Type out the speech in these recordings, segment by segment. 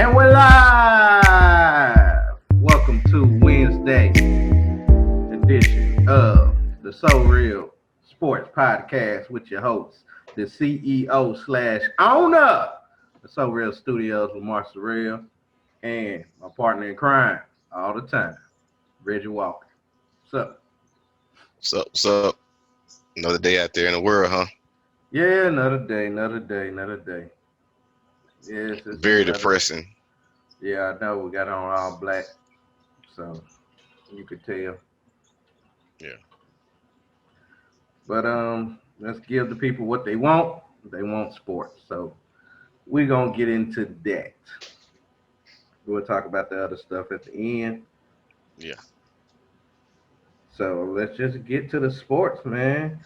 And we're live! Welcome to Wednesday edition of the SoReal Sports Podcast with your host, the CEO / owner of the SoReal Studios with SoReal, and my partner in crime all the time, Reggie Walker. What's up? What's up? Another day out there in the world, huh? Yeah, another day. Yes, it's Very another. depressing. Yeah, I know. We got on all black, so you could tell. Yeah. But let's give the people what they want. They want sports, so we're gonna get into that. We'll talk about the other stuff at the end. Yeah. So let's just get to the sports, man.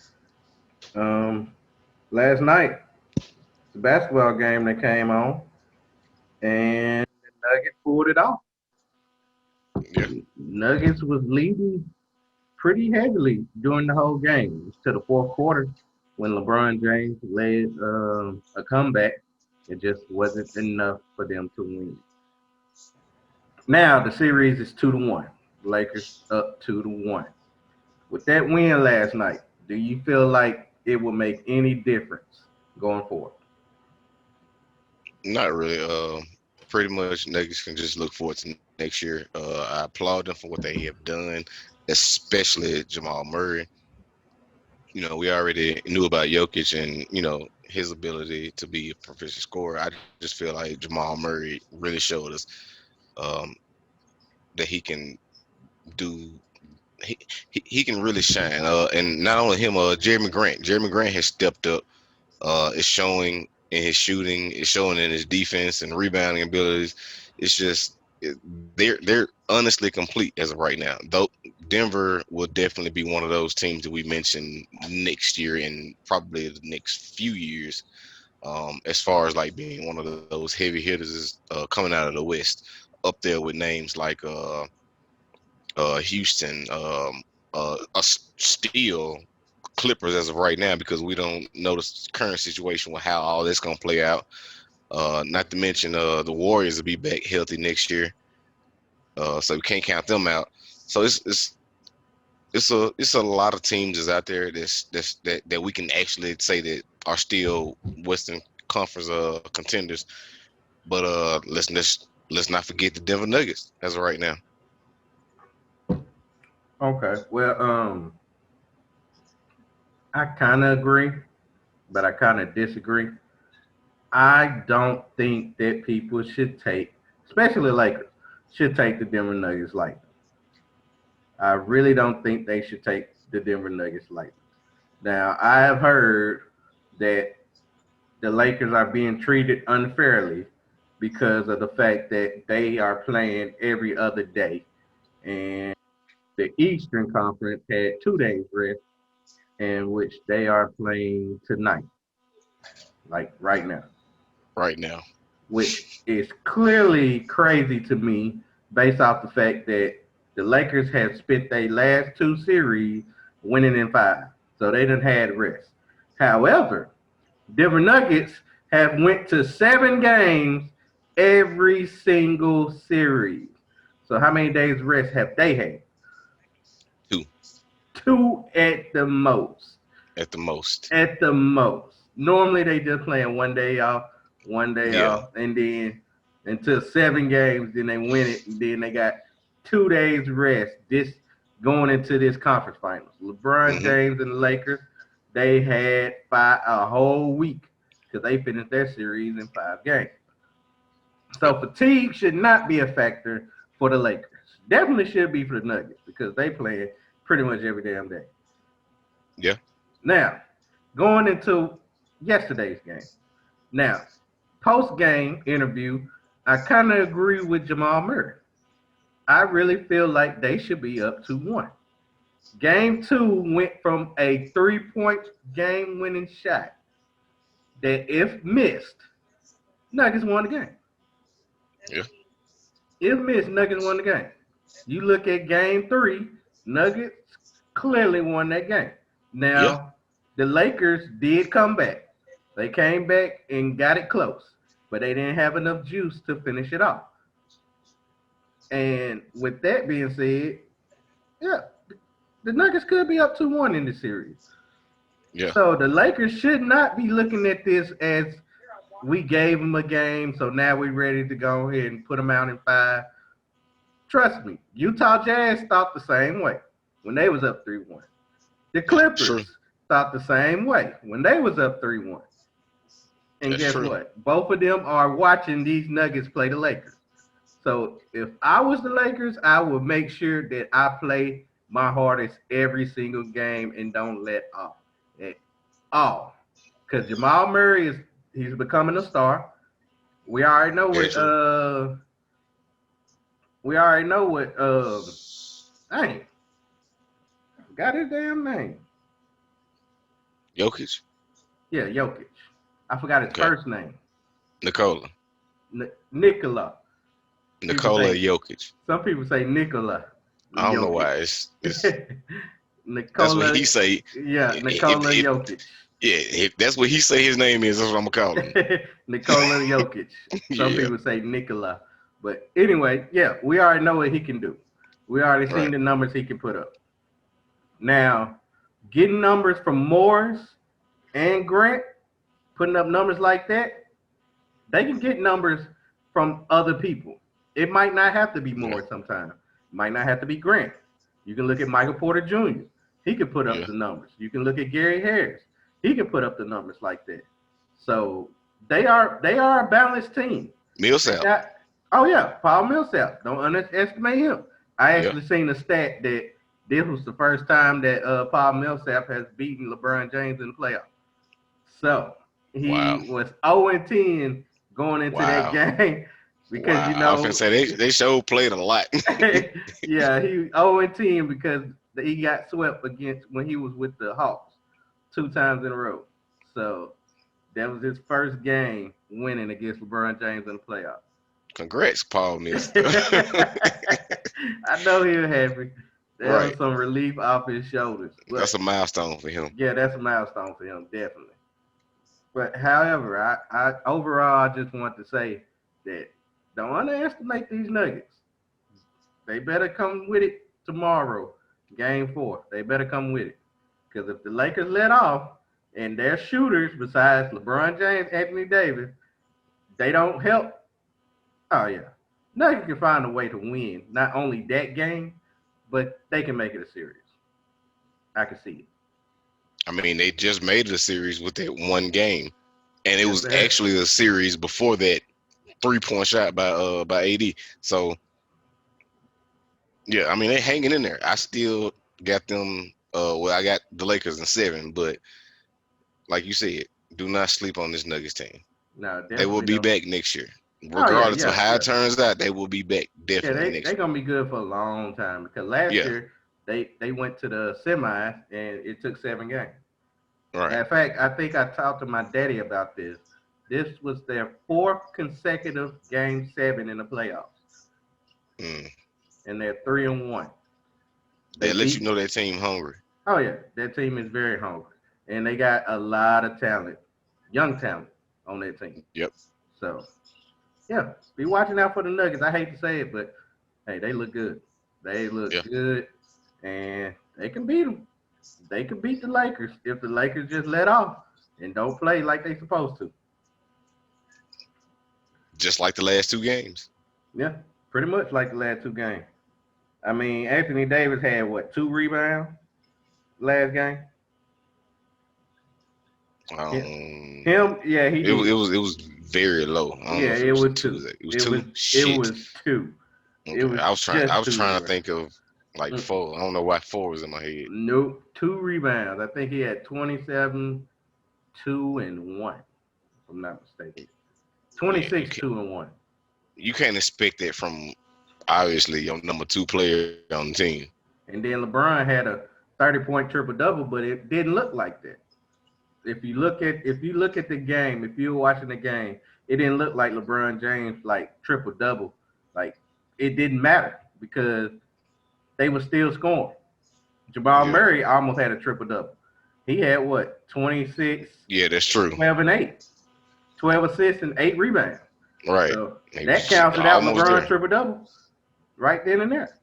Last night, the basketball game that came on, and the Nuggets pulled it off. Yeah. Nuggets was leading pretty heavily during the whole game to the fourth quarter when LeBron James led a comeback. It just wasn't enough for them to win. Now the series is 2-1. Lakers up 2-1. With that win last night, do you feel like it will make any difference going forward? Not really. Pretty much Nuggets can just look forward to next year. I applaud them for what they have done, especially Jamal Murray. We already knew about Jokic and, his ability to be a proficient scorer. I just feel like Jamal Murray really showed us um, that he can do he can really shine. And not only him, Jeremy Grant. Jeremy Grant has stepped up. It's showing in his shooting. It's showing in his defense and rebounding abilities. It's just they're honestly complete as of right now. Though Denver will definitely be one of those teams that we mentioned next year and probably the next few years. As far as like being one of those heavy hitters coming out of the West, up there with names like Houston, still Clippers as of right now because we don't know the current situation with how all this gonna play out. Not to mention the Warriors will be back healthy next year, so we can't count them out. So it's a lot of teams that's out there that we can actually say that are still Western Conference contenders. But let's not forget the Denver Nuggets as of right now. Okay. Well, I kind of agree, but I kind of disagree. I don't think that people should take, especially Lakers, should take the Denver Nuggets lightly. I really don't think they should take the Denver Nuggets lightly. Now, I have heard that the Lakers are being treated unfairly because of the fact that they are playing every other day. And the Eastern Conference had 2 days rest, in which they are playing tonight, like right now. Right now. Which is clearly crazy to me based off the fact that the Lakers have spent their last 2 series winning in 5. So they done had rest. However, Denver Nuggets have went to 7 games every single series. So how many days rest have they had? 2. 2 at the most. At the most. At the most. Normally they just playing 1 day off, 1 day off, and then until 7 games, then they win it, and then they got 2 days rest. This going into this conference finals. LeBron James and the Lakers, they had a whole week because they finished their series in 5 games. So fatigue should not be a factor for the Lakers. Definitely should be for the Nuggets because they play pretty much every damn day. Yeah. Now, going into yesterday's game. Now, post-game interview, I kind of agree with Jamal Murray. I really feel like they should be up 2-1. Game 2 went from a 3-point game-winning shot that if missed, Nuggets won the game. Yeah. If missed, Nuggets won the game. You look at game 3, Nuggets clearly won that game. Now, the Lakers did come back. They came back and got it close. but they didn't have enough juice to finish it off. And with that being said, yeah, the Nuggets could be up 2-1 in the series. Yeah. So the Lakers should not be looking at this as we gave them a game, so now we're ready to go ahead and put them out in 5. Trust me, Utah Jazz thought the same way when they was up 3-1. The Clippers thought the same way when they was up 3-1. And guess what? Both of them are watching these Nuggets play the Lakers. So if I was the Lakers, I would make sure that I play my hardest every single game and don't let off at all. Because Jamal Murray he's becoming a star. We already know what dang. I forgot his damn name. Jokic? Yeah, Jokic. I forgot his first name. Nikola. Nikola Jokic. Some people say Nikola. I don't know why. It's Nikola, that's what he say. Yeah, Nikola Jokic. Yeah, if that's what he say his name is, that's what I'm gonna call him. Nikola Jokic. Some people say Nikola. But anyway, yeah, we already know what he can do. We already seen the numbers he can put up. Now, getting numbers from Morris and Grant, putting up numbers like that, they can get numbers from other people. It might not have to be Morris sometimes. It might not have to be Grant. You can look at Michael Porter Jr. He can put up the numbers. You can look at Gary Harris. He can put up the numbers like that. So they are a balanced team. Millsap. Oh yeah, Paul Millsap. Don't underestimate him. I actually seen a stat that this was the first time that Paul Millsap has beaten LeBron James in the playoffs. So he was 0-10 going into that game because I was gonna say they showed played a lot. Yeah, he 0-10 because he got swept against when he was with the Hawks 2 times in a row. So that was his first game winning against LeBron James in the playoffs. Congrats, Paul Millsap. I know he was happy. That was some relief off his shoulders. But that's a milestone for him. Yeah, that's a milestone for him, definitely. But however, I overall I just want to say that don't underestimate these Nuggets. They better come with it tomorrow, Game 4. They better come with it. Because if the Lakers let off and their shooters, besides LeBron James, Anthony Davis, they don't help, oh yeah. Nuggets can find a way to win not only that game, but they can make it a series. I can see it. I mean, they just made it a series with that one game. And it was actually a series before that 3-point shot by AD. So yeah, I mean, they're hanging in there. I still got them. I got the Lakers in 7, but like you said, do not sleep on this Nuggets team. No, they will be back next year, regardless of how it turns out. They will be back definitely next year. They're gonna be good for a long time because last year they went to the semis and it took 7 games. Right. In fact, I think I talked to my daddy about this. This was their 4th consecutive Game 7 in the playoffs. And they're 3-1. They let you know that team hungry. Oh yeah, that team is very hungry, and they got a lot of talent, young talent on that team. Yep. So, yeah, be watching out for the Nuggets. I hate to say it, but hey, they look good. They look good, and they can beat them. They can beat the Lakers if the Lakers just let off and don't play like they're supposed to. Just like the last 2 games. Yeah, pretty much like the last 2 games. I mean, Anthony Davis had, 2 rebounds last game? It was very low. It was 2. It was 2. It was 2. Okay. I was trying to think of like 4. I don't know why 4 was in my head. Nope, 2 rebounds. I think he had 27, 2, and 1. If I'm not mistaken. 26, 2, and 1. You can't expect that from obviously your number 2 player on the team. And then LeBron had a 30-point triple-double, but it didn't look like that. If you look at the game, if you're watching the game, it didn't look like LeBron James like triple-double. Like it didn't matter because they were still scoring. Jamal Murray almost had a triple-double. He had 26? Yeah, that's true. 12 and 8. 12 assists and 8 rebounds. Right. So He that was counted out almost LeBron there. triple double right then and there.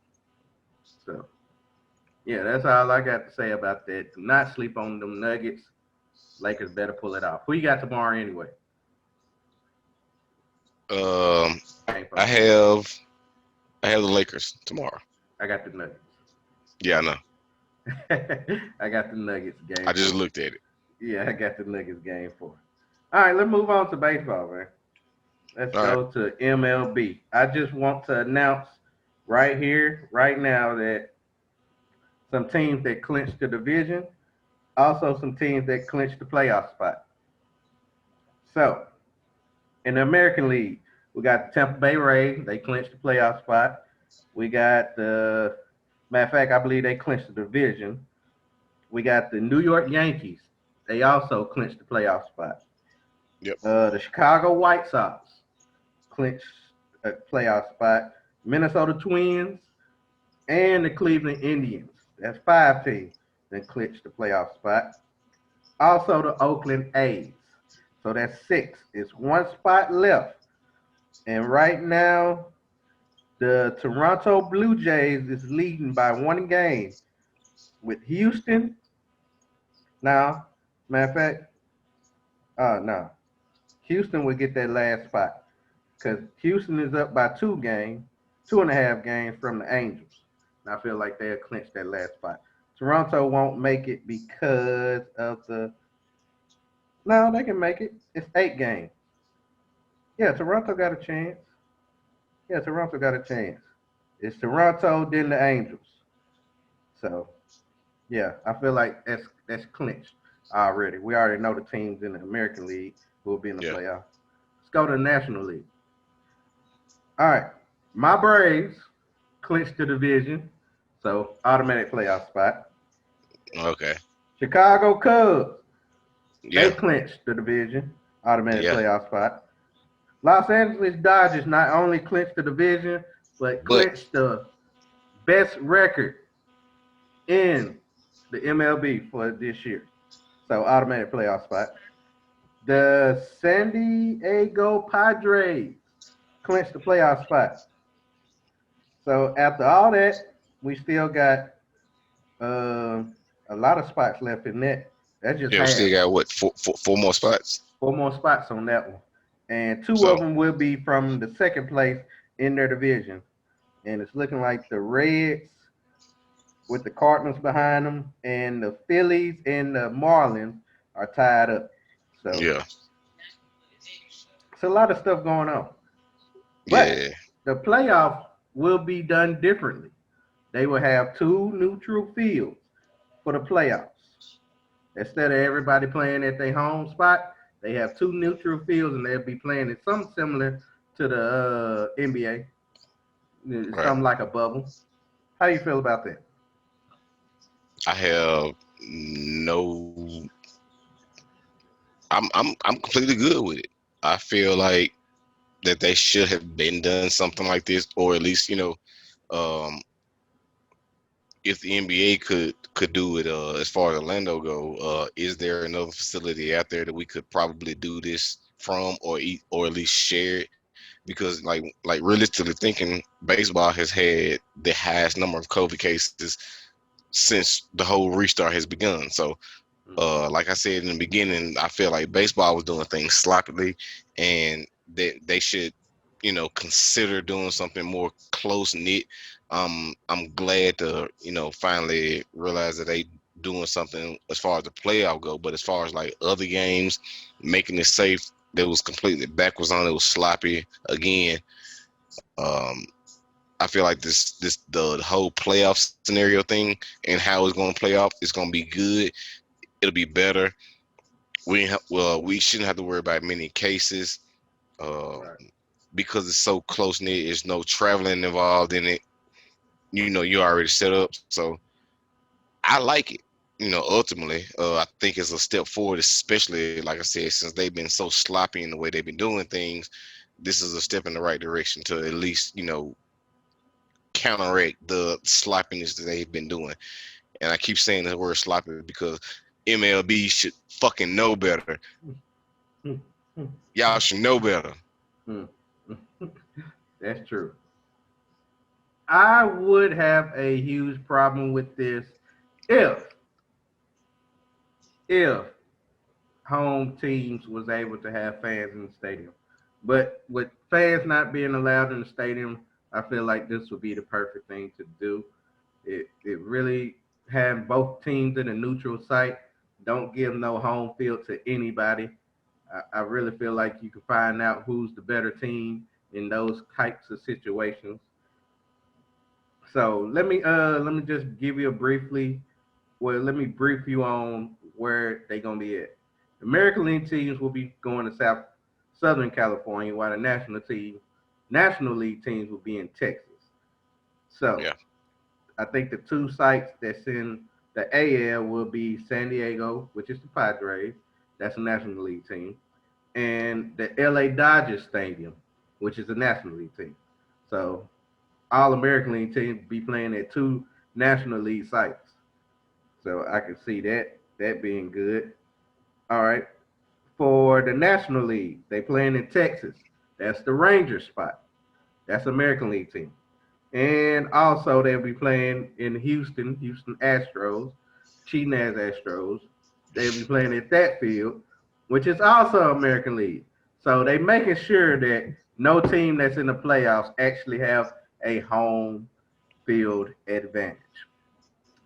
So yeah, that's all I got to say about that. Do not sleep on them Nuggets. Lakers better pull it off. Who you got tomorrow anyway? Um, Game I for. have I have the Lakers tomorrow. I got the Nuggets. Yeah, I know. I got the Nuggets I game just 4. looked at it. Yeah, I got the Nuggets game 4. All right, let's move on to baseball, man. Let's All right. go to MLB. I just want to announce right here, right now, that some teams that clinched the division, also some teams that clinched the playoff spot. So, in the American League, we got the Tampa Bay Rays. They clinched the playoff spot. We got the, matter of fact, I believe they clinched the division. We got the New York Yankees. They also clinched the playoff spot. Yep. The Chicago White Sox clinched a playoff spot. Minnesota Twins and the Cleveland Indians. That's 5 teams that clinched the playoff spot. Also the Oakland A's. So that's 6. It's 1 spot left. And right now, the Toronto Blue Jays is leading by 1 game with Houston. Now, matter of fact, no. Houston will get that last spot because Houston is up by 2.5 games from the Angels. And I feel like they'll clinch that last spot. Toronto won't make it because of the. No, they can make it. It's 8 games. Yeah, Toronto got a chance. Yeah, Toronto got a chance. It's Toronto, then the Angels. So, yeah, I feel like that's clinched already. We already know the teams in the American League who will be in the Yeah. playoffs. Let's go to the National League. All right. My Braves clinched the division, so automatic playoff spot. Okay. Chicago Cubs, they Yeah. clinched the division, automatic Yeah. playoff spot. Los Angeles Dodgers not only clinched the division, but But clinched the best record in the MLB for this year. So automatic playoff spot. The San Diego Padres clinched the playoff spot. So after all that, we still got uh, a lot of spots left in that. That's just yeah, we half. still got what four more spots. 4 more spots on that one. And 2 of So them will be from the second place in their division. And it's looking like the Reds with the Cardinals behind them and the Phillies and the Marlins are tied up. So yeah, it's a lot of stuff going on. But yeah, the playoff will be done differently. They will have 2 neutral fields for the playoffs. Instead of everybody playing at their home spot, they have 2 neutral fields and they'll be playing at something similar to the NBA. right. Something like a bubble. How do you feel about that? I have no. I'm completely good with it. I feel like that they should have been done something like this, or at least um, if the NBA could do it. As far as Orlando go, is there another facility out there that we could probably do this from, or at least share it? Because like realistically thinking, baseball has had the highest number of COVID cases since the whole restart has begun. So Mm-hmm. like I said in the beginning, I feel like baseball was doing things sloppily, and that they should, consider doing something more close knit. I'm glad to, finally realize that they doing something as far as the playoff go. But as far as like other games, making it safe, that was completely backwards on. It was sloppy again. Um, I feel like the whole playoff scenario thing and how it's going to play off is going to be good. It'll be better. We shouldn't have to worry about many cases Right. because it's so close knit. There's no traveling involved in it. You're already set up. So I like it. Ultimately, I think it's a step forward, especially like I said, since they've been so sloppy in the way they've been doing things. This is a step in the right direction to at least counteract the sloppiness that they've been doing. And I keep saying the word sloppy because MLB should fucking know better. Y'all should know better. Hmm. That's true. I would have a huge problem with this if if home teams was able to have fans in the stadium. But with fans not being allowed in the stadium, I feel like this would be the perfect thing to do. It really have both teams in a neutral site. Don't give no home field to anybody. I really feel like you can find out who's the better team in those types of situations. So let me just give you a briefly. Well, let me brief you on where they're gonna be at. American League teams will be going to Southern California, while the National League teams will be in Texas. So Yeah. I think the two sites that's in the AL will be San Diego, which is the Padres, that's a National League team, and the LA Dodgers Stadium, which is a National League team. So all American League teams be playing at two National League sites. So I can see that being good. All right. For the National League, they playing in Texas. That's the Rangers spot. That's American League team. And also they'll be playing in Houston Astros, cheating as Astros. They'll be playing at that field, which is also American League. So they making sure that no team that's in the playoffs actually have a home field advantage,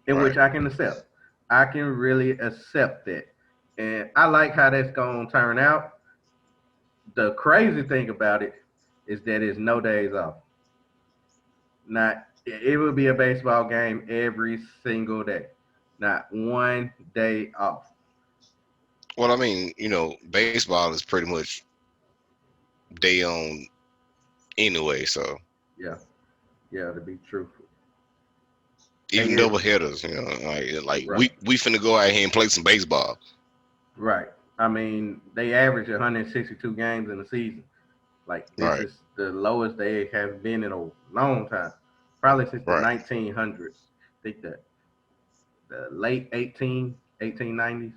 in Right. which I can accept. I can really accept that. And I like how that's going to turn out. The crazy thing about it is that it's no days off. Not it will be a baseball game every single day. Not one day off. Well, I mean, baseball is pretty much day on anyway. So Yeah, yeah, to be truthful. And even yes, double headers, like right, we finna go out here and play some baseball. right. I mean, they average 162 games in a season. Like this Right. is the lowest they have been in a long time, probably since the Right. 1900s. I think the late 1890s.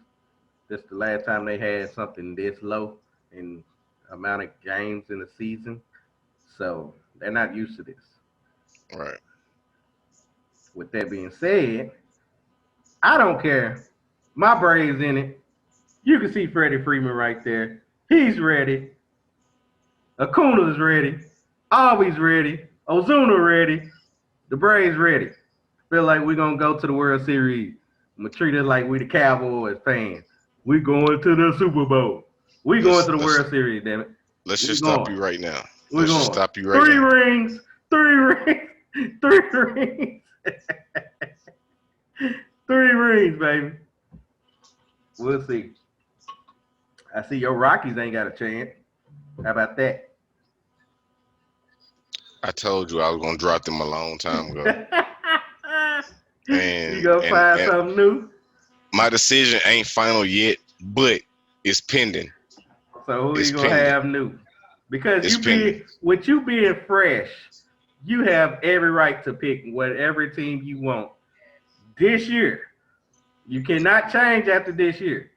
This the last time they had something this low in amount of games in a season. So they're not used to this. Right. With that being said, I don't care. My Braves in it. You can see Freddie Freeman right there. He's ready. Acuna's ready. Always ready. Ozuna ready. The Braves ready. Feel like we're gonna go to the World Series. I'm gonna treat it like we the Cowboys fans. We going to the Super Bowl. We going Let's to the let's World Series, damn it. let's We just stop going. you right now. We Let's just going. stop you right Three now. rings. Three rings. Three rings. Three rings, baby. We'll see. I see your Rockies ain't got a chance. How about that? I told you I was gonna drop them a long time ago, You and gonna and find and something new? my decision ain't final yet, but it's pending. So who It's you gonna pending. have new? Because It's pending. with you being fresh, you have every right to pick whatever team you want this year. You cannot change after this year.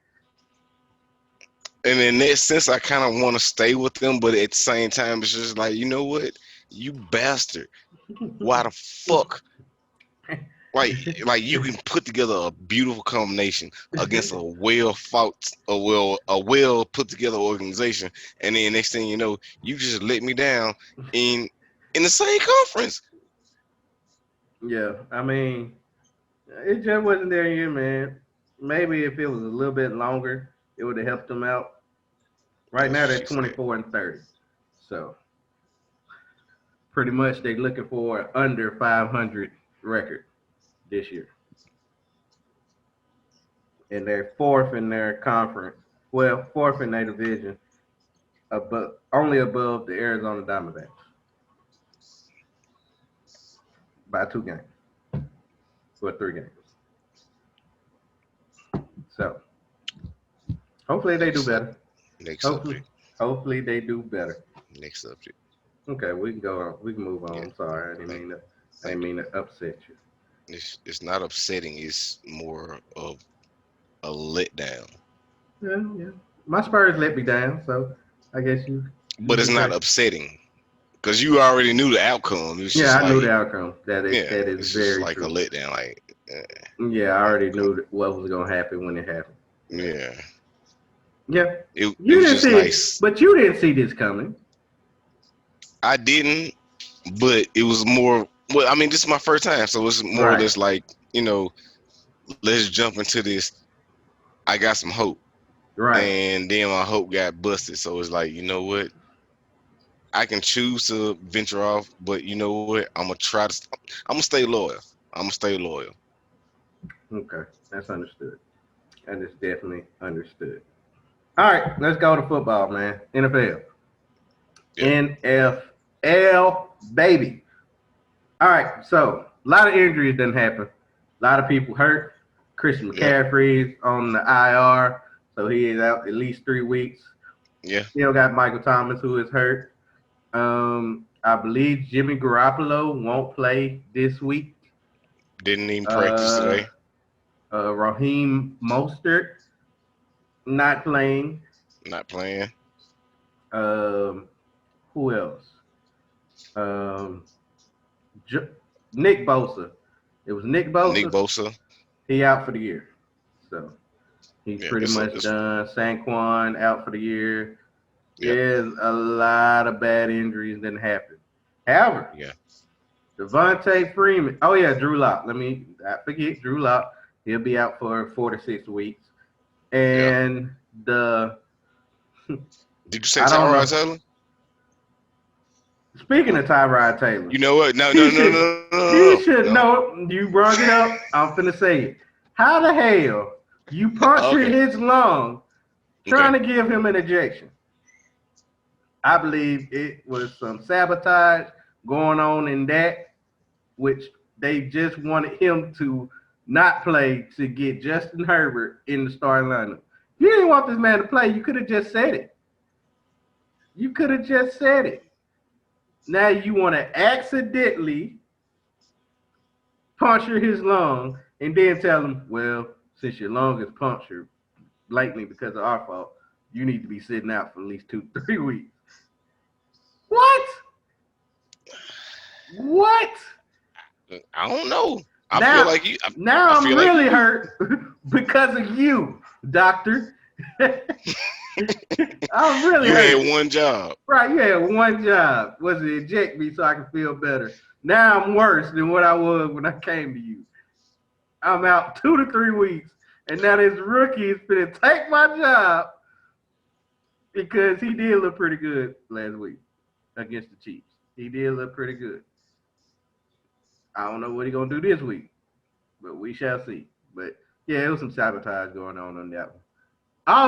And in that sense, I kind of want to stay with them, but at the same time, it's just like, you know what, you bastard. Why the fuck? Like you can put together a beautiful combination against a well put together organization, and then next thing you know, you just let me down in in the same conference. Yeah, I mean, it just wasn't there yet, man. Maybe if it was a little bit longer, it would have helped them out. Right That's now, what they're she said. 24 and 30. So pretty much they're looking for an under 500 record this year. And they're fourth in their conference. Well, fourth in their division, only above the Arizona Diamondbacks by 2 games or 3 games. So hopefully they do Next up, better. next Hopefully, subject, hopefully they do better. next subject. Okay, we can go on. We can move on. Yeah, I'm sorry, thank, I didn't thank you. mean to upset you. It's not upsetting. It's more of a letdown. Yeah, yeah. My Spurs let me down, so I guess you but it's could not say. upsetting because you already knew the outcome. It's Yeah, just I knew like, the outcome. yeah, That is it's just very like a true. letdown. Like, Yeah, I already come on. knew what was gonna happen when it happened. Yeah. Yeah, Yeah. it You was didn't just see it, nice. but you didn't see this coming. I didn't, but it was more. Well, I mean, this is my first time, so it's more or Right. less like, let's jump into this. I got some hope, Right. and then my hope got busted. So it's like, you know what? I can choose to venture off, but you know what? I'm gonna try to. I'm gonna stay loyal. I'm gonna stay loyal. Okay. That's understood. That is definitely understood. All right, let's go to football, man. NFL. Yeah, NFL, baby. All right, so a lot of injuries didn't happen. A lot of people hurt. Christian yeah, McCaffrey's on the IR, so he is out at least 3 weeks. yeah. Still got Michael Thomas, who is hurt. I believe Jimmy Garoppolo won't play this week. Didn't even practice Uh, today. Raheem Mostert not playing. Not playing. Um, who else? Um, J- Nick Bosa. It was Nick Nick Bosa. Bosa. He out for the year. So he's Yeah, pretty it's a, much it's done. Saquon out for the year. yeah, There's a lot of bad injuries that happen. However, yeah, Devonte Freeman. Oh yeah, Drew Lock. I forget Drew Lock. He'll be out for 4 to 6 weeks. yeah. And the Did you say I don't Tyrod know. Taylor? Speaking of Tyrod Taylor, You know what? No, he no, no, should no, no, he no, should no. know. You brought it up. I'm finna say it. How the hell you punctured Okay, his lung trying okay. to give him an ejection? I believe it was some sabotage going on in that, which they just wanted him to not play to get Justin Herbert in the starting lineup. If you didn't want this man to play, you could have just said it. You could have just said it. Now you want to accidentally puncture his lung and then tell him, well, since your lung is punctured blatantly because of our fault, you need to be sitting out for at least 2 3 weeks. What? What? I don't know. I feel Now, like you. I now I'm feel like really you. hurt because of you, doctor. I'm really You hurt. had one job. Right, you had one job, was to inject me so I can feel better. Now I'm worse than what I was when I came to you. I'm out 2 to 3 weeks, and now this rookie is going to take my job because he did look pretty good last week against the Chiefs. He did look pretty good. I don't know what he's going to do this week, but we shall see. But yeah, it was some sabotage going on that one.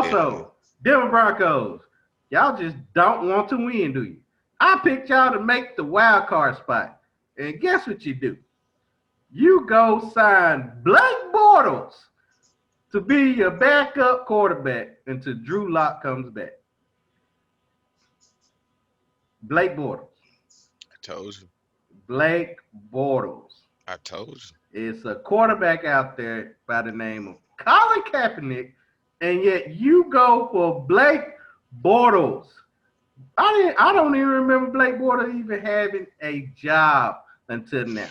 Definitely. Also, Denver Broncos, y'all just don't want to win, do you? I picked y'all to make the wild card spot. And guess what you do? You go sign Blake Bortles to be your backup quarterback until Drew Lock comes back. Blake Bortles. I told you. Blake Bortles. I told you. It's a quarterback out there by the name of Colin Kaepernick, and yet you go for Blake Bortles. I don't even remember Blake Bortles even having a job until now.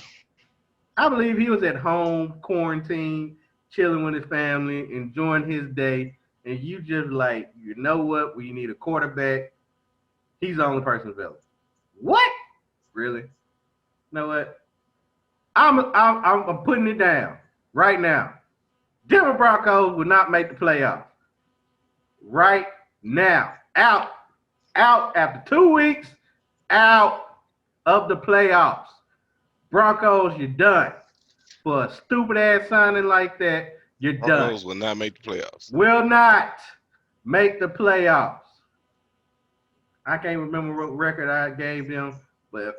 I believe he was at home, quarantined, chilling with his family, enjoying his day, and you just like, you know what? We need a quarterback. He's the only person available. What? Really? You know what? I'm putting it down right now. Denver Broncos will not make the playoffs. Right now. Out after 2 weeks, out of the playoffs. Broncos, you're done. For a stupid ass signing like that, you're done. Broncos will not make the playoffs. Will not make the playoffs. I can't remember what record I gave them, but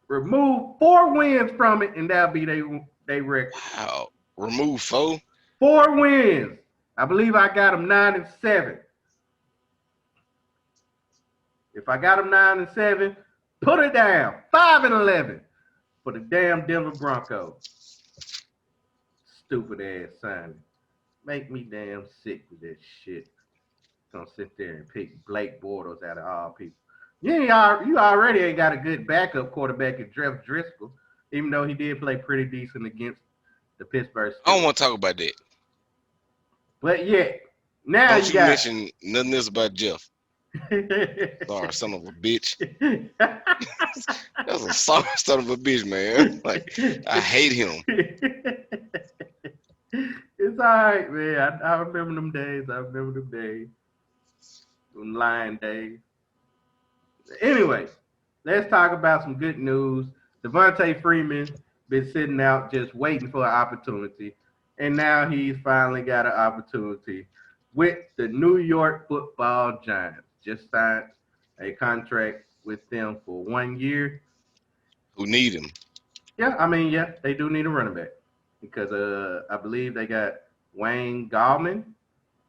remove 4 wins from it, and that'll be their record. Wow. Remove foe. 4 wins. I believe I got them 9-7. If I got them 9-7, put it down. 5-11 for the damn Denver Broncos. Stupid ass signing. Make me damn sick with that shit. Gonna sit there and pick Blake Bortles out of all people. You already ain't got a good backup quarterback in Jeff Driscoll, even though he did play pretty decent against the Pittsburgh I don't Steelers. want to talk about that. But yeah, now Don't you you got. mention nothing else about Jeff. Sorry, son of a bitch. That's a sorry son of a bitch, man. Like, I hate him. It's all right, man. I remember them days. I remember them days. Them lying days. Anyway, let's talk about some good news. Devonte Freeman been sitting out just waiting for an opportunity, and now he's finally got an opportunity with the New York Football Giants. Just signed a contract with them for 1 year. Who need him? Yeah, I mean, yeah, they do need a running back because I believe they got Wayne Gallman.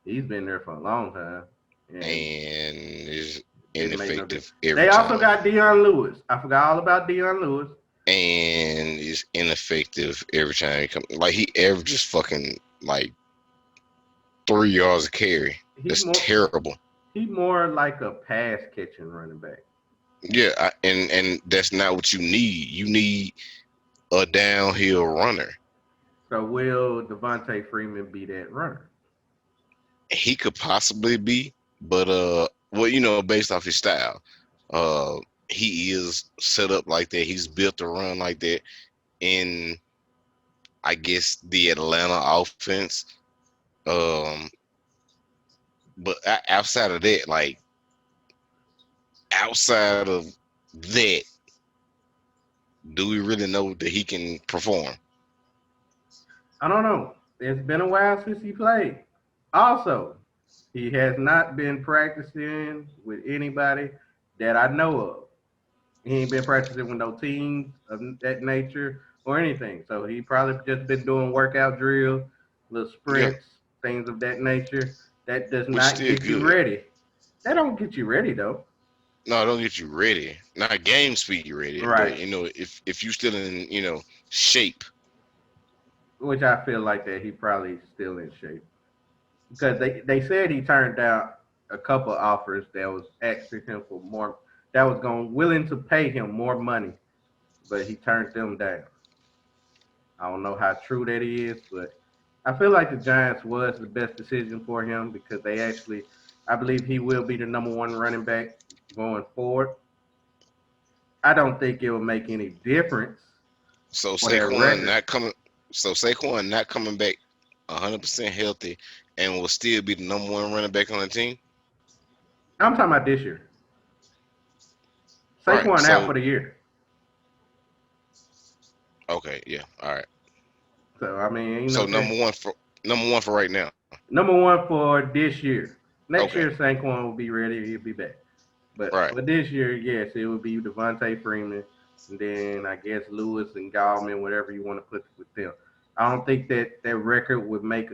He's been there for a long time, And is didn't make no ineffective difference. every They also time. got Dion Lewis. I forgot all about Dion Lewis. And is ineffective every time he comes. Like, he averages fucking like 3 yards a carry. He That's more terrible. he more like a pass catching running back. Yeah, and that's not what you need. You need a downhill runner. So will Devonte Freeman be that runner? He could possibly be, but well, based off his style, uh, he is set up like that. He's built to run like that in, I guess, the Atlanta offense. Um, but outside of that, like outside of that, do we really know that he can perform? I don't know. It's been a while since he played. Also, he has not been practicing with anybody that I know of. He ain't been practicing with no teams of that nature or anything. So he probably just been doing workout drills, little Yeah, sprints, things of that nature. That does which is not still get you good. ready. That don't get you ready though. No, don't get you ready. Not game speed ready, but Right. if you still in shape. Which I feel like that he probably still in shape. Because they said he turned down a couple of offers that was asking him for more, that was going willing to pay him more money, but he turned them down. I don't know how true that is, but I feel like the Giants was the best decision for him because they actually, I believe he will be the number one running back going forward. I don't think it will make any difference So for their Saquon record. not coming. So Saquon not coming back 100% healthy and will still be the number one running back on the team. I'm talking about this year. Right. Saquon out So for the year. okay, yeah, all right. So I mean, So number one for right now. number one for this year. Next Okay, year, Saquon will be ready. He'll be back. But right. for this year, yes, it would be Devonte Freeman, and then I guess Lewis and Gallman, whatever you want to put with them. I don't think that their record would make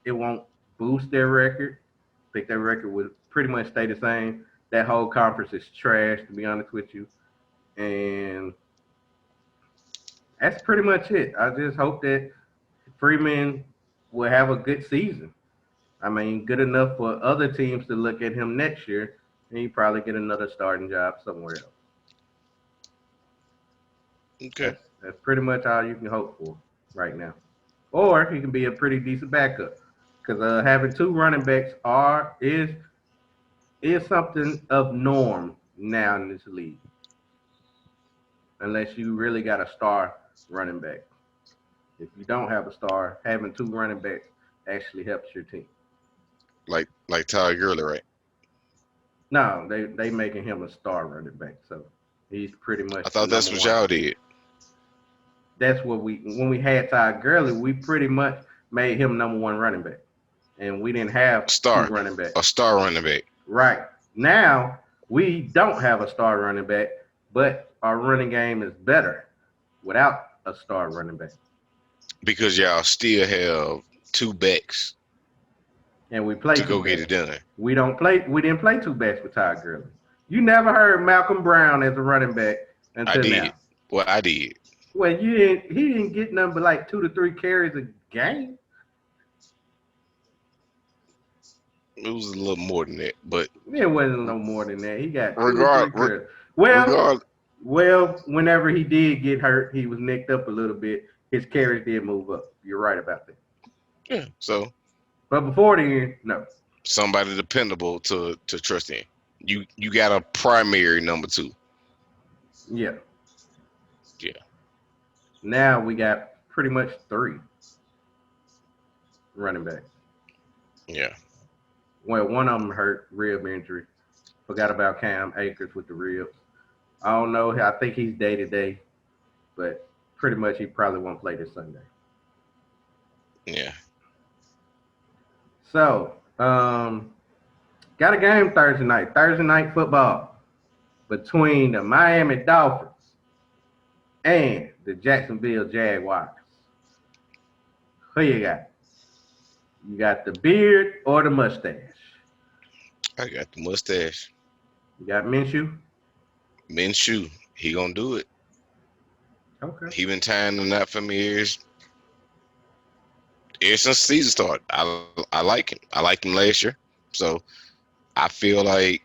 it. Won't boost their record. I think their record would pretty much stay the same. That whole conference is trash, to be honest with you. And that's pretty much it. I just hope that Freeman will have a good season. I mean, good enough for other teams to look at him next year, and he probably get another starting job somewhere else. Okay. That's pretty much all you can hope for right now. Or he can be a pretty decent backup because having two running backs is something of norm now in this league, unless you really got a star running back. If you don't have a star, having two running backs actually helps your team. Like Todd Gurley, right? No, they making him a star running back, so he's pretty much I the thought number that's what one. y'all did. That's what when we had Todd Gurley, we pretty much made him number one running back, and we didn't have two Star, running backs. a star running back. Right now, we don't have a star running back, but our running game is better without a star running back, Because y'all still have two backs and we play to two go get backs. it done. We don't play. We didn't play two backs with Todd Gurley. You never heard Malcolm Brown as a running back I until now. did. Well, I did. Well, you didn't. He didn't get nothing but like 2 to 3 carries a game. It was a little more than that, but It wasn't no more than that. He got two or regard, three re- carries. Well, regard, whenever he did get hurt, he was nicked up a little bit. His carries did move up. You're right about that. yeah. So But before then, no. somebody dependable to trust in. You got a primary number two. Yeah. Yeah, Now we got pretty much three running backs. yeah. Well, one of them hurt, rib injury. Forgot about Cam Akers with the ribs. I don't know. I think he's day to day, but pretty much he probably won't play this Sunday. Yeah. So, got a game Thursday night. Thursday night football between the Miami Dolphins and the Jacksonville Jaguars. Who you got? You got the beard or the mustache? I got the mustache. You got Minshew? Minshew, he gonna do it. Okay. He been tying the knot for me ever since the season started. I like him. I liked him last year. So I feel like,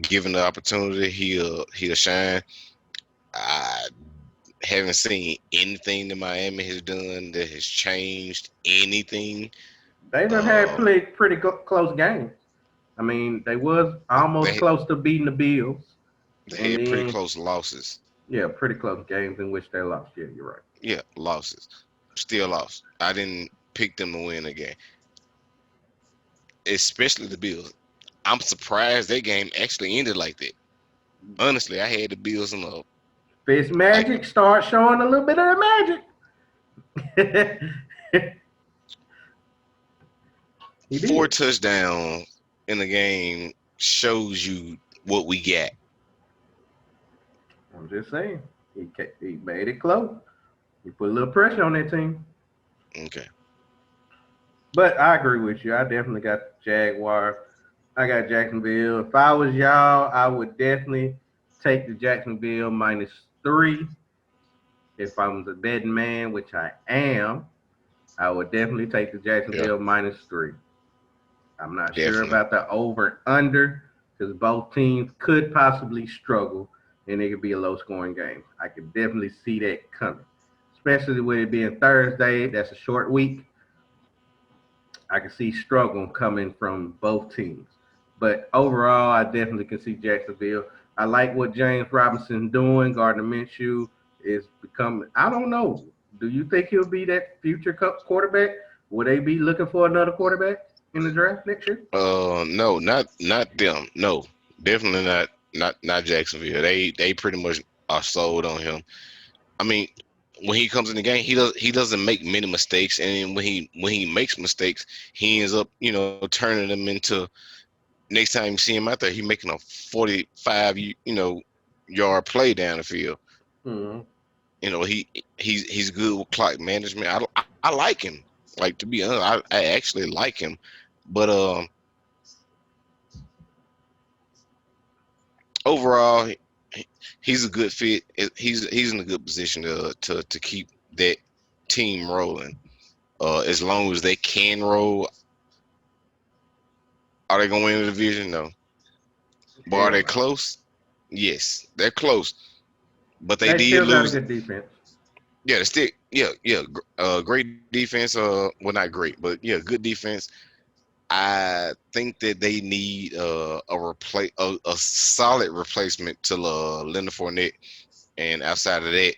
given the opportunity, he'll shine. I haven't seen anything that Miami has done that has changed anything. They done had Um, pretty close games. I mean, they was almost they close to beating the Bills, they and had pretty then close losses. yeah, pretty close games in which they lost. Yeah, you're right. Yeah, losses. Still lost. I didn't pick them to win a game, especially the Bills. I'm surprised that game actually ended like that. Honestly, I had the Bills in a Fitz like magic start showing a little bit of the magic. He four did. touchdowns in the game shows you what we got. I'm just saying. He made it close. He put a little pressure on that team. Okay. But I agree with you. I definitely got Jaguar. I got Jacksonville. If I was y'all, I would definitely take the Jacksonville -3. If I was a betting man, which I am, I would definitely take the Yeah, Jacksonville -3. I'm not sure definitely. about the over under because both teams could possibly struggle and it could be a low scoring game. I could definitely see that coming, especially with it being Thursday. That's a short week. I can see struggle coming from both teams. But overall, I definitely can see Jacksonville. I like what James Robinson's doing. Gardner Minshew is becoming, I don't know. Do you think he'll be that future quarterback? Will they be looking for another quarterback in the draft next year? No, not them. No, definitely not Jacksonville. They pretty much are sold on him. I mean, when he comes in the game, he doesn't make many mistakes, and when he makes mistakes, he ends up turning them into. Next time you see him out there, he making a 45 yard play down the field. Mm-hmm. He's good with clock management. I like him. Like, to be honest, I actually like him, but overall, he's a good fit. He's in a good position to keep that team rolling. As long as they can roll, are they gonna win the division? No. But are Hell they no. close? Yes, they're close. But they They did still got a lose. good defense. Yeah, they still, yeah. Great defense. Well, not great, but yeah, good defense. I think that they need a solid replacement to Leonard Fournette, and outside of that,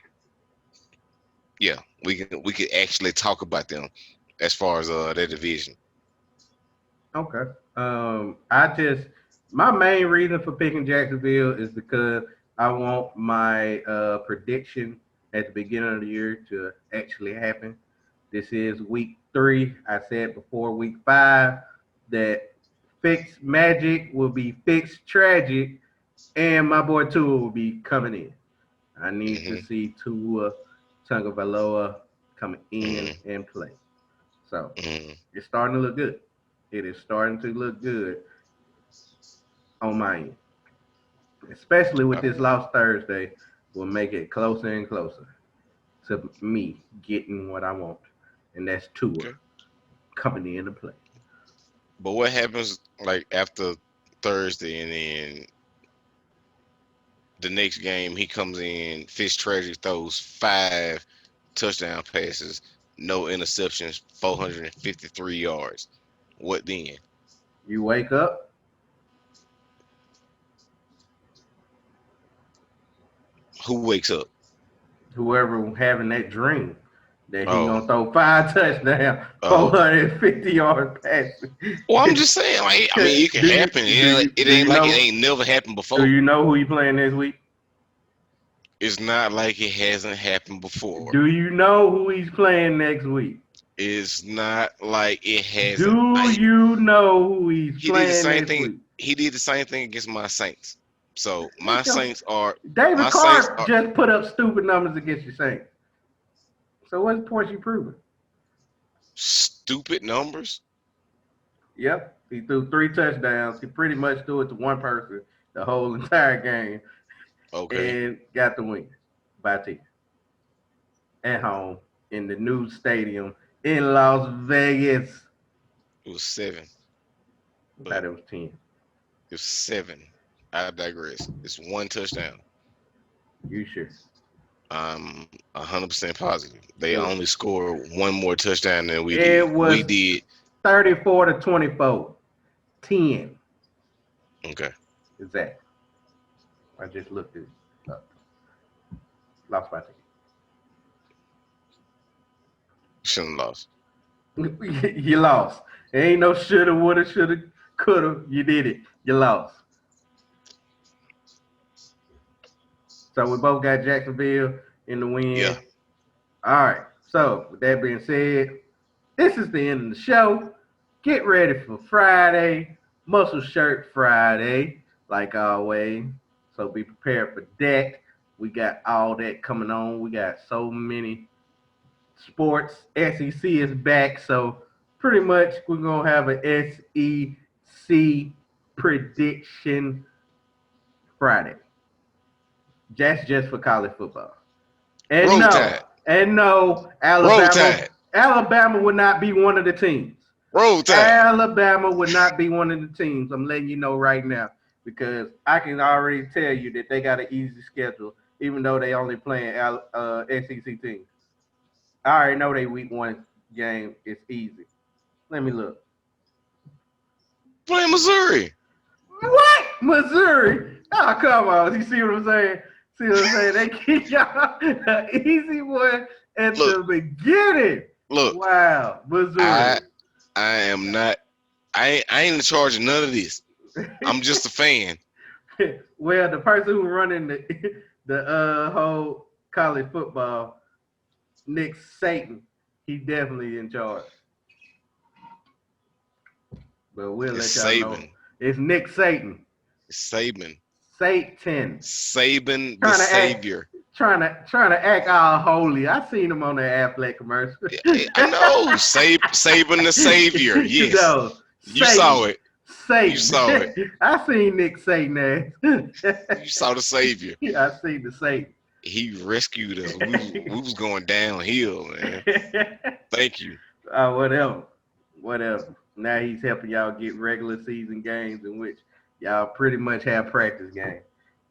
yeah, we could actually talk about them as far as their division. Okay. I just my main reason for picking Jacksonville is because I want my prediction at the beginning of the year to actually happen. This is week 3. I said before week 5 that fixed magic will be fixed tragic, and my boy Tua will be coming in. I need to Hmm. see Tua Tagovailoa coming in Hmm. and play. So Hmm. it's starting to look good. It is starting to look good on my end, especially with this lost Thursday. Will make it closer and closer to me getting what I want, and that's Tua Okay. coming into play. But what happens like after Thursday and then the next game he comes in, Fitztragic throws 5 touchdown passes, no interceptions, 453 yards. What then? You wake up, Who wakes up? whoever having that dream that he Oh, gonna throw 5 touchdowns, oh, okay. 450-yard passes. Well, I'm just saying, like, I mean, it can do you happen. do you It do ain't you like it know ain't never happened do before. you know who he playing this week? It's not like it hasn't happened before. Do you know who he's playing next week? It's not like it hasn't. Do you know who he's He did the playing same next thing. week? He did the same thing against my Saints. So my David Saints Carr are just put up stupid numbers against your Saints. So what's the point you proving? stupid numbers. Yep, he threw 3 touchdowns. He pretty much threw it to one person the whole entire game Okay, and got the win by 10 at home in the new stadium in Las Vegas. it was 7, I but thought it was 10. it was 7. I digress. It's 1 touchdown. You sure? I'm 100% positive. They It, only scored one more touchdown than we it did. was We did 34 to 24. 10. okay. Exactly. I just looked it up. Lost by Shouldn't have lost. 10. You lost. There ain't no shoulda, woulda, shoulda, coulda. You did it. You lost. So we both got Jacksonville in the Yeah. win. All right. So with that being said, this is the end of the show. Get ready for Friday, Muscle Shirt Friday, like always. So be prepared for that. We got all that coming on. We got so many sports. SEC is back, so pretty much we're gonna have an SEC prediction Friday. That's just for college football. And Roll no, Tide. and no, Roll Alabama, Tide. Alabama would not be one of the teams. Roll Tide. Alabama would not be one of the teams. I'm letting you know right now because I can already tell you that they got an easy schedule, even though they only playing SEC teams. I already know they week one game is easy. Let me look. Play Missouri. What? Missouri? Oh, come on. You see what I'm saying? See what I'm saying? They keep y'all an easy one at the beginning. Look. Wow. Missouri. I am not. I ain't in charge of none of this. I'm just a fan. Well, the person who running the whole college football, Nick Saban, he definitely in charge. But we'll It's let y'all know. Saban. It's Nick Saban. Satan. Satan. Saban the Savior. Trying to act all holy. I seen him on the Affleck commercial. I know. Saban the Savior. Yes. You saw it. Satan. You saw it. I seen Nick Satan ass. You saw the Savior. I seen the Satan. He rescued us. We was going downhill, man. Thank you. Whatever. Now he's helping y'all get regular season games in which y'all pretty much have practice games.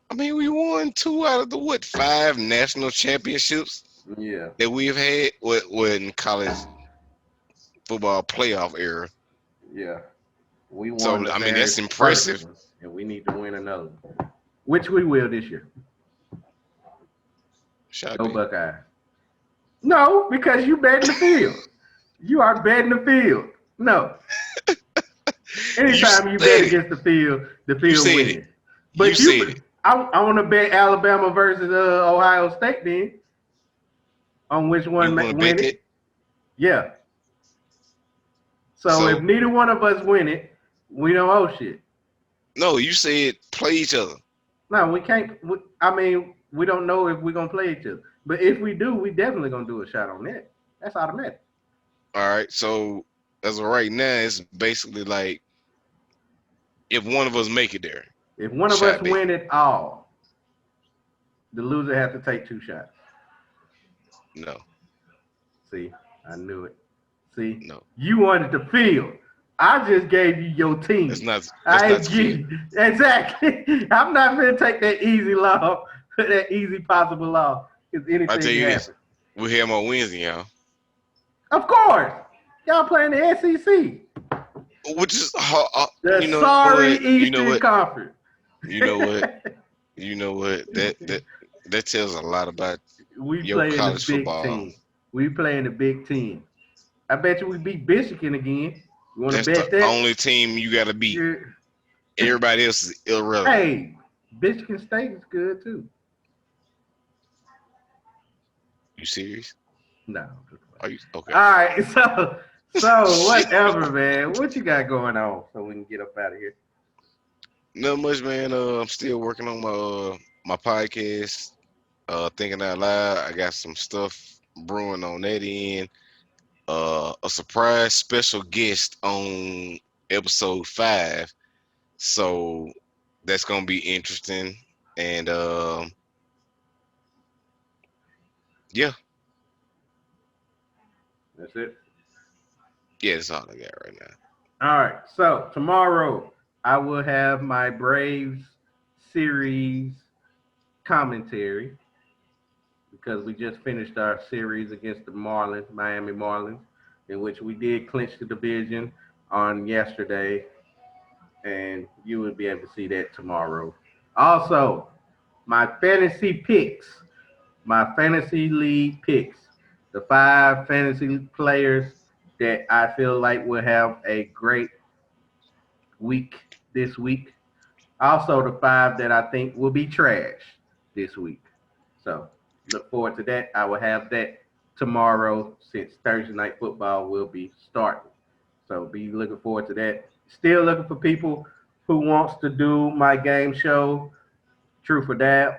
I mean, we won 2 out of the 5 national championships that we have had in college football playoff era. Yeah. We won So, I mean, that's impressive. One, and we need to win another one, which we will this year. Go Buckeye. No, because you bet in the field. You are betting the field. No. Anytime you bet against the field wins. But you said it. I want to bet Alabama versus Ohio State then. On which one win it? Yeah. So if neither one of us win it, we don't owe shit. No, you said play each other. No, we can't. We don't know if we're going to play each other. But if we do, we definitely going to do a shot on that. That's automatic. All right. So as of right now, it's basically like if one of us make it there. If one of us win it all, the loser has to take 2 shots. No. See, I knew it. See, no. You wanted the field. I just gave you your That's team. not that's I not ain't give fair. you exactly. I'm not gonna take that easy law, that easy possible law, because I anything tell can you this, happen. we have more wins than y'all, Of course, y'all playing the SEC, which is the you know what, sorry Eastern Conference. you know what, you know what. That tells a lot about We your playing the college Big football. Ten. We playing the Big Ten. I bet you we beat Michigan again. You want to That's the bet that? only team you got to beat. Yeah. Everybody else is irrelevant. Hey, Michigan State is good too. You serious? No, just Are you playing. okay? All right, so Shit. whatever, man. What you got going on so we can get up out of here? Not much, man. I'm still working on my podcast. Thinking out loud. I got some stuff brewing on that end. A surprise special guest on episode 5. So that's gonna be interesting. And yeah, That's it. yeah, that's all I got right now. All right. So tomorrow I will have my Braves series commentary because we just finished our series against the Marlins, Miami Marlins, in which we did clinch the division on yesterday, and you will be able to see that tomorrow. Also, my fantasy picks, my fantasy league picks, the 5 fantasy players that I feel like will have a great week this week. Also, the 5 that I think will be trash this week. So, look forward to that. I will have that tomorrow since Thursday night football will be starting. So, be looking forward to that. Still looking for people who wants to do my game show, Truth or Dab.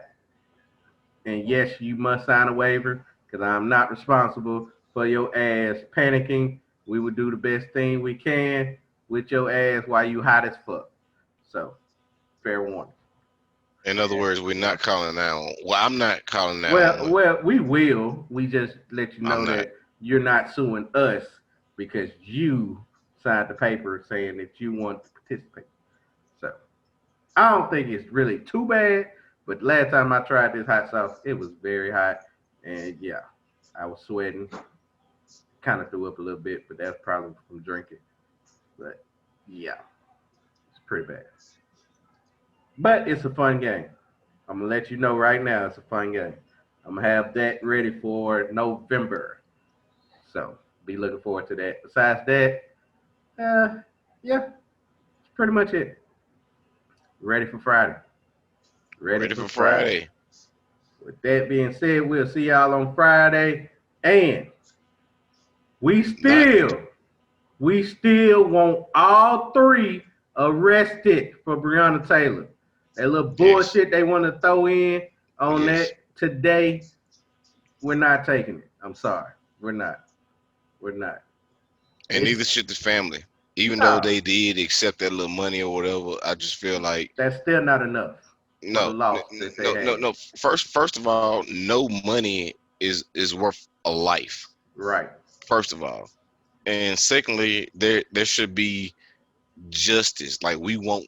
And yes, you must sign a waiver because I'm not responsible for your ass panicking. We will do the best thing we can with your ass while you hot as fuck. So, fair warning. In other words, we're not calling out. Well, I'm not calling out on. Well, we will. We just let you I'm know not. that you're not suing us because you signed the paper saying that you want to participate. So I don't think it's really too bad. But last time I tried this hot sauce, it was very hot, and yeah, I was sweating. Kind of threw up a little bit, but that's probably from drinking. But yeah, it's pretty bad. But it's a fun game. I'm gonna let you know right now, it's a fun game. I'm gonna have that ready for November. So be looking forward to that. Besides that, yeah, it's pretty much it. Ready for Friday. Ready Ready for for Friday. Friday. With that being said, we'll see y'all on Friday. And we Not still, we still want all 3 arrested for Breonna Taylor. That little yes, bullshit they want to throw in on yes. that today, we're not taking it. I'm sorry. We're not. We're not. And It's neither should the family. Even though no. they did accept that little money or whatever, I just feel like That's still not enough for the no, loss that they no, no, had. no. First of all, no money is worth a life. Right. First of all, and secondly, there should be justice. Like we want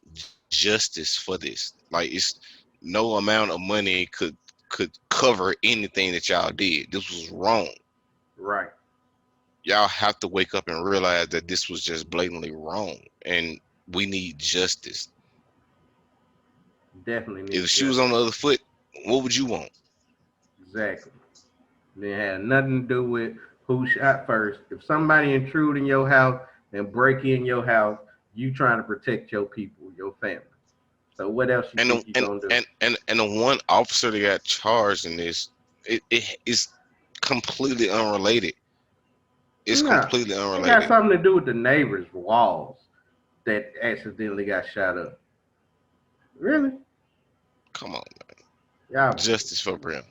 justice for this. Like it's no amount of money could cover anything that y'all did. This was wrong. Right. Y'all have to wake up and realize that this was just blatantly wrong, and we need justice. Definitely If the need shoe was on justice. the other foot, what would you want? Exactly. It had nothing to do with who shot first. If somebody intrude in your house and break in your house, you trying to protect your people, your family. So what else you And think the, you gonna do? and the one officer that got charged in this, it is completely unrelated. It's No, completely it got unrelated. something to do with the neighbors' walls that accidentally got shot up. Really? Come on, Y'all, justice for Brim.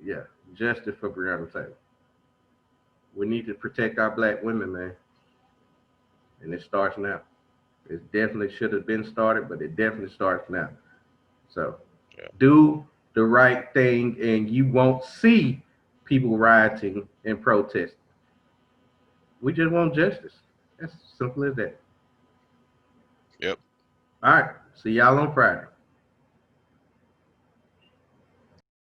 yeah, justice for Breonna Taylor. We need to protect our black women, man, and it starts now. It definitely should have been started, but it definitely starts now. So Yeah. do the right thing, and you won't see people rioting and protesting. We just want justice. That's simple as that. All right. See y'all on Friday.